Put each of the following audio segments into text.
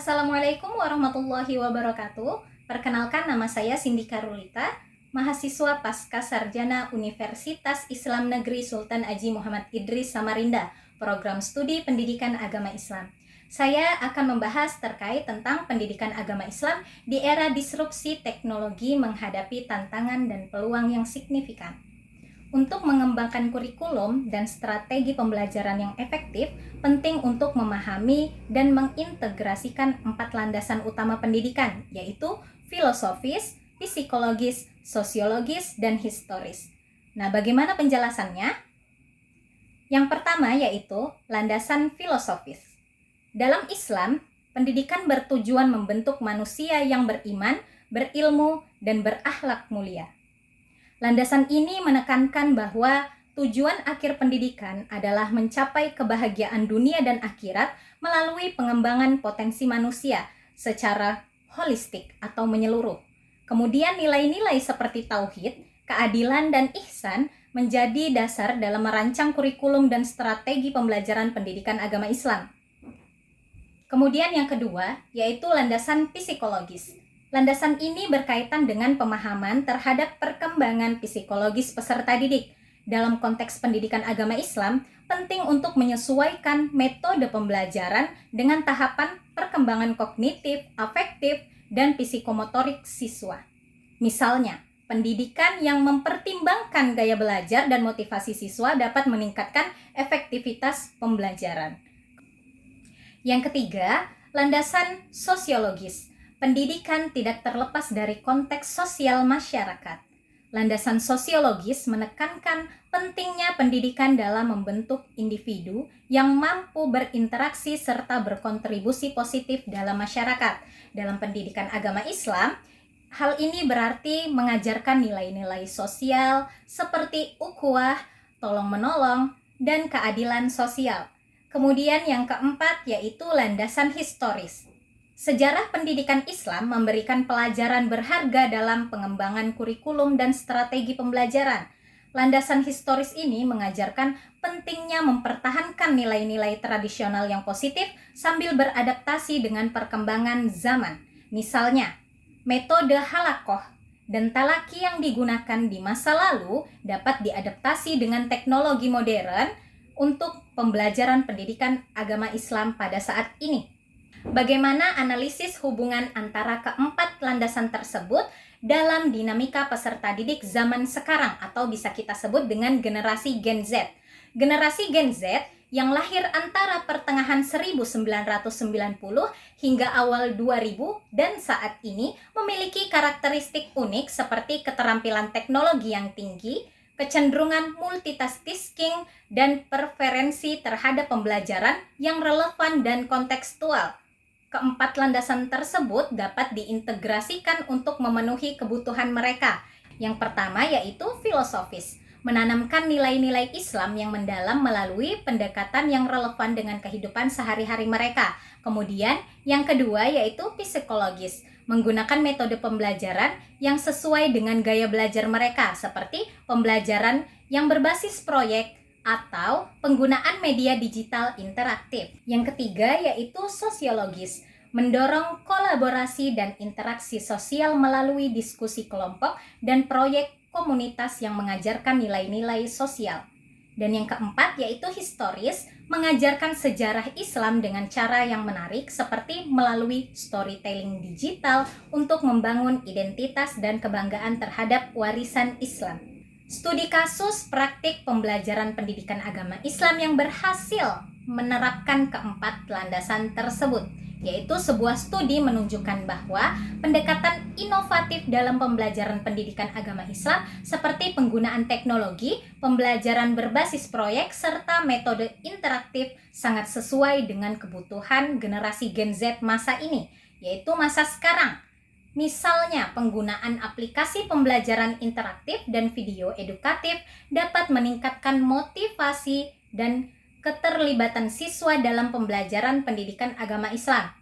Assalamualaikum warahmatullahi wabarakatuh. Perkenalkan, nama saya Cindy Karulita, mahasiswa Pasca Sarjana Universitas Islam Negeri Sultan Haji Muhammad Idris Samarinda, program studi pendidikan agama Islam. Saya akan membahas terkait tentang pendidikan agama Islam di era disrupsi teknologi menghadapi tantangan dan peluang yang signifikan. Untuk mengembangkan kurikulum dan strategi pembelajaran yang efektif, penting untuk memahami dan mengintegrasikan 4 landasan utama pendidikan, yaitu filosofis, psikologis, sosiologis, dan historis. Nah, bagaimana penjelasannya? Yang pertama yaitu landasan filosofis. Dalam Islam, pendidikan bertujuan membentuk manusia yang beriman, berilmu, dan berakhlak mulia. Landasan ini menekankan bahwa tujuan akhir pendidikan adalah mencapai kebahagiaan dunia dan akhirat melalui pengembangan potensi manusia secara holistik atau menyeluruh. Kemudian nilai-nilai seperti tauhid, keadilan, dan ihsan menjadi dasar dalam merancang kurikulum dan strategi pembelajaran pendidikan agama Islam. Kemudian yang kedua yaitu landasan psikologis. Landasan ini berkaitan dengan pemahaman terhadap perkembangan psikologis peserta didik. Dalam konteks pendidikan agama Islam, penting untuk menyesuaikan metode pembelajaran dengan tahapan perkembangan kognitif, afektif, dan psikomotorik siswa. Misalnya, pendidikan yang mempertimbangkan gaya belajar dan motivasi siswa dapat meningkatkan efektivitas pembelajaran. Yang ketiga, landasan sosiologis. Pendidikan tidak terlepas dari konteks sosial masyarakat. Landasan sosiologis menekankan pentingnya pendidikan dalam membentuk individu yang mampu berinteraksi serta berkontribusi positif dalam masyarakat. Dalam pendidikan agama Islam, hal ini berarti mengajarkan nilai-nilai sosial seperti ukhuwah, tolong-menolong, dan keadilan sosial. Kemudian yang keempat yaitu landasan historis. Sejarah pendidikan Islam memberikan pelajaran berharga dalam pengembangan kurikulum dan strategi pembelajaran. Landasan historis ini mengajarkan pentingnya mempertahankan nilai-nilai tradisional yang positif sambil beradaptasi dengan perkembangan zaman. Misalnya, metode halakoh dan talaki yang digunakan di masa lalu dapat diadaptasi dengan teknologi modern untuk pembelajaran pendidikan agama Islam pada saat ini. Bagaimana analisis hubungan antara keempat landasan tersebut dalam dinamika peserta didik zaman sekarang atau bisa kita sebut dengan generasi Gen Z. Generasi Gen Z yang lahir antara pertengahan 1990 hingga awal 2000 dan saat ini memiliki karakteristik unik seperti keterampilan teknologi yang tinggi, kecenderungan multitasking, dan preferensi terhadap pembelajaran yang relevan dan kontekstual. Keempat landasan tersebut dapat diintegrasikan untuk memenuhi kebutuhan mereka. Yang pertama yaitu filosofis, menanamkan nilai-nilai Islam yang mendalam melalui pendekatan yang relevan dengan kehidupan sehari-hari mereka. Kemudian yang kedua yaitu psikologis, menggunakan metode pembelajaran yang sesuai dengan gaya belajar mereka, seperti pembelajaran yang berbasis proyek atau penggunaan media digital interaktif. Yang ketiga yaitu sosiologis, mendorong kolaborasi dan interaksi sosial melalui diskusi kelompok dan proyek komunitas yang mengajarkan nilai-nilai sosial. Dan yang keempat yaitu historis, mengajarkan sejarah Islam dengan cara yang menarik seperti melalui storytelling digital untuk membangun identitas dan kebanggaan terhadap warisan Islam. Studi kasus praktik pembelajaran pendidikan agama Islam yang berhasil menerapkan keempat landasan tersebut, yaitu sebuah studi menunjukkan bahwa pendekatan inovatif dalam pembelajaran pendidikan agama Islam seperti penggunaan teknologi, pembelajaran berbasis proyek, serta metode interaktif sangat sesuai dengan kebutuhan generasi Gen Z masa ini, yaitu masa sekarang. Misalnya, penggunaan aplikasi pembelajaran interaktif dan video edukatif dapat meningkatkan motivasi dan keterlibatan siswa dalam pembelajaran pendidikan agama Islam.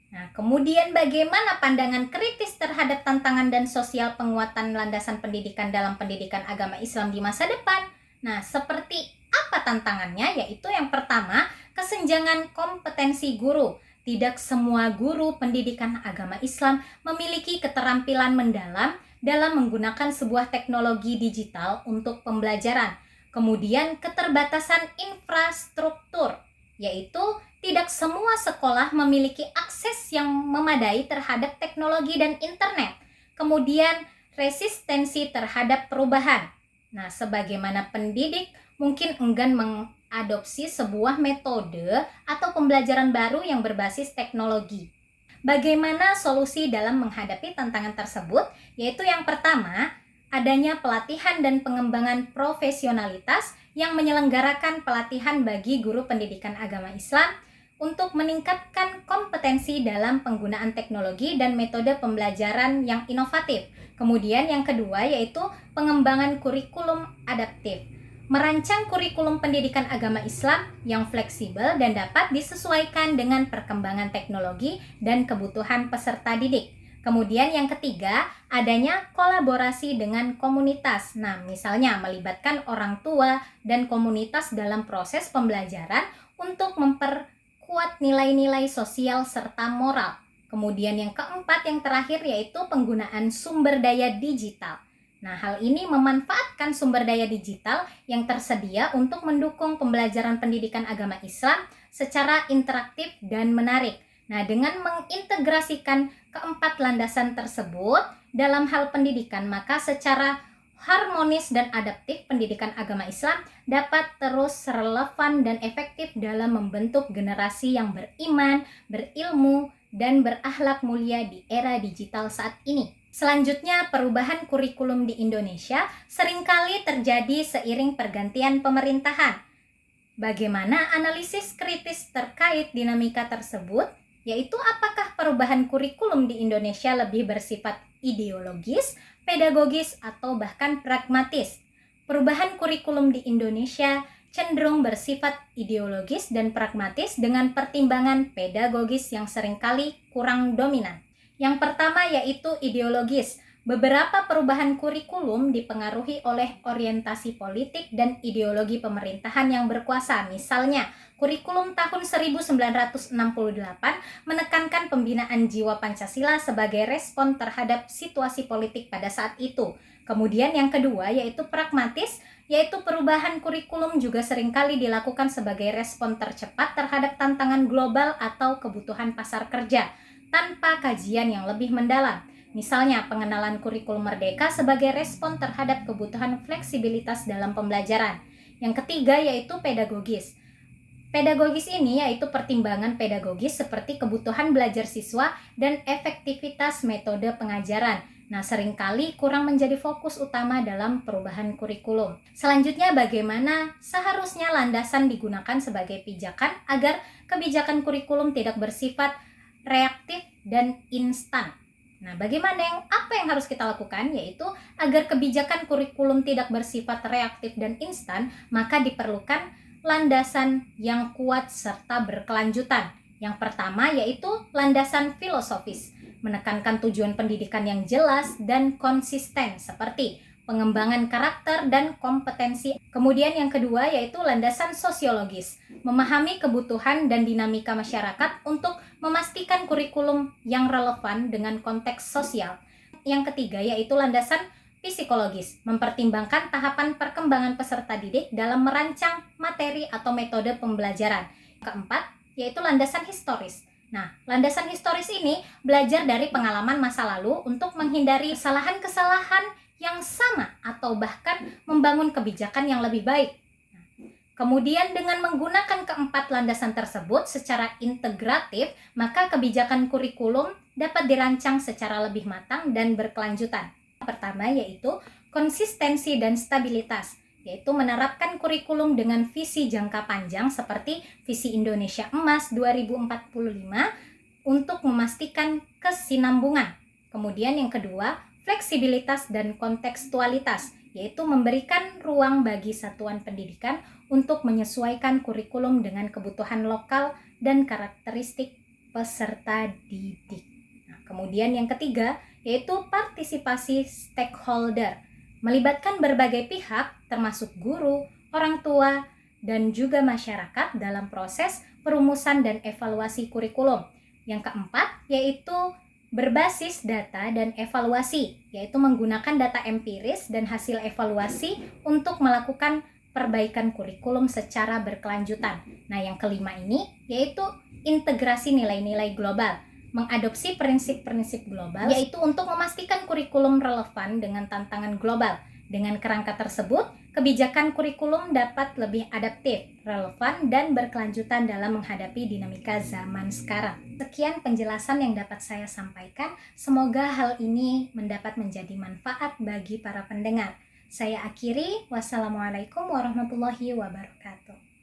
Nah, kemudian bagaimana pandangan kritis terhadap tantangan dan sosial penguatan landasan pendidikan dalam pendidikan agama Islam di masa depan? Nah, seperti apa tantangannya? Yaitu yang pertama, kesenjangan kompetensi guru. tidak semua guru pendidikan agama Islam memiliki keterampilan mendalam dalam menggunakan sebuah teknologi digital untuk pembelajaran. Kemudian keterbatasan infrastruktur, yaitu tidak semua sekolah memiliki akses yang memadai terhadap teknologi dan internet. Kemudian resistensi terhadap perubahan. Nah, sebagaimana pendidik mungkin enggan mengadopsi sebuah metode atau pembelajaran baru yang berbasis teknologi. Bagaimana solusi dalam menghadapi tantangan tersebut? Yaitu yang pertama, adanya pelatihan dan pengembangan profesionalitas yang menyelenggarakan pelatihan bagi guru pendidikan agama Islam untuk meningkatkan kompetensi dalam penggunaan teknologi dan metode pembelajaran yang inovatif. Kemudian yang kedua yaitu pengembangan kurikulum adaptif. Merancang kurikulum pendidikan agama Islam yang fleksibel dan dapat disesuaikan dengan perkembangan teknologi dan kebutuhan peserta didik. Kemudian yang ketiga, adanya kolaborasi dengan komunitas. Nah, misalnya melibatkan orang tua dan komunitas dalam proses pembelajaran untuk memperkuat nilai-nilai sosial serta moral. Kemudian yang keempat, yang terakhir yaitu penggunaan sumber daya digital. Nah, hal ini memanfaatkan sumber daya digital yang tersedia untuk mendukung pembelajaran pendidikan agama Islam secara interaktif dan menarik. Nah, dengan mengintegrasikan keempat landasan tersebut dalam hal pendidikan, maka secara harmonis dan adaptif pendidikan agama Islam dapat terus relevan dan efektif dalam membentuk generasi yang beriman, berilmu, dan berakhlak mulia di era digital saat ini. Selanjutnya, perubahan kurikulum di Indonesia seringkali terjadi seiring pergantian pemerintahan. Bagaimana analisis kritis terkait dinamika tersebut? Yaitu apakah perubahan kurikulum di Indonesia lebih bersifat ideologis, pedagogis, atau bahkan pragmatis? Perubahan kurikulum di Indonesia cenderung bersifat ideologis dan pragmatis dengan pertimbangan pedagogis yang seringkali kurang dominan. Yang pertama yaitu ideologis. Beberapa perubahan kurikulum dipengaruhi oleh orientasi politik dan ideologi pemerintahan yang berkuasa. Misalnya, kurikulum tahun 1968 menekankan pembinaan jiwa Pancasila sebagai respon terhadap situasi politik pada saat itu. Kemudian yang kedua yaitu pragmatis, yaitu perubahan kurikulum juga seringkali dilakukan sebagai respon tercepat terhadap tantangan global atau kebutuhan pasar kerja, tanpa kajian yang lebih mendalam. Misalnya, pengenalan kurikulum merdeka sebagai respon terhadap kebutuhan fleksibilitas dalam pembelajaran. Yang ketiga yaitu pedagogis. Pedagogis ini yaitu pertimbangan pedagogis seperti kebutuhan belajar siswa dan efektivitas metode pengajaran. Nah, seringkali kurang menjadi fokus utama dalam perubahan kurikulum. Selanjutnya, bagaimana seharusnya landasan digunakan sebagai pijakan agar kebijakan kurikulum tidak bersifat reaktif dan instan. Nah, apa yang harus kita lakukan? Yaitu agar kebijakan kurikulum tidak bersifat reaktif dan instan, maka diperlukan landasan yang kuat serta berkelanjutan. Yang pertama yaitu landasan filosofis, menekankan tujuan pendidikan yang jelas dan konsisten seperti pengembangan karakter dan kompetensi. Kemudian yang kedua yaitu landasan sosiologis, memahami kebutuhan dan dinamika masyarakat untuk memastikan kurikulum yang relevan dengan konteks sosial. Yang ketiga yaitu landasan psikologis, mempertimbangkan tahapan perkembangan peserta didik dalam merancang materi atau metode pembelajaran. Keempat yaitu landasan historis. Nah, landasan historis ini belajar dari pengalaman masa lalu untuk menghindari kesalahan-kesalahan yang sama atau bahkan membangun kebijakan yang lebih baik. Kemudian dengan menggunakan keempat landasan tersebut secara integratif, maka kebijakan kurikulum dapat dirancang secara lebih matang dan berkelanjutan. Pertama yaitu konsistensi dan stabilitas, yaitu menerapkan kurikulum dengan visi jangka panjang seperti visi Indonesia Emas 2045 untuk memastikan kesinambungan. Kemudian yang kedua, fleksibilitas dan kontekstualitas, yaitu memberikan ruang bagi satuan pendidikan untuk menyesuaikan kurikulum dengan kebutuhan lokal dan karakteristik peserta didik. Nah, kemudian yang ketiga, yaitu partisipasi stakeholder, melibatkan berbagai pihak termasuk guru, orang tua, dan juga masyarakat dalam proses perumusan dan evaluasi kurikulum. Yang keempat, yaitu berbasis data dan evaluasi, yaitu menggunakan data empiris dan hasil evaluasi untuk melakukan perbaikan kurikulum secara berkelanjutan. Nah, yang kelima ini yaitu integrasi nilai-nilai global, mengadopsi prinsip-prinsip global, yaitu untuk memastikan kurikulum relevan dengan tantangan global. Dengan kerangka tersebut, kebijakan kurikulum dapat lebih adaptif, relevan, dan berkelanjutan dalam menghadapi dinamika zaman sekarang. Sekian penjelasan yang dapat saya sampaikan. Semoga hal ini mendapat menjadi manfaat bagi para pendengar. Saya akhiri. Wassalamualaikum warahmatullahi wabarakatuh.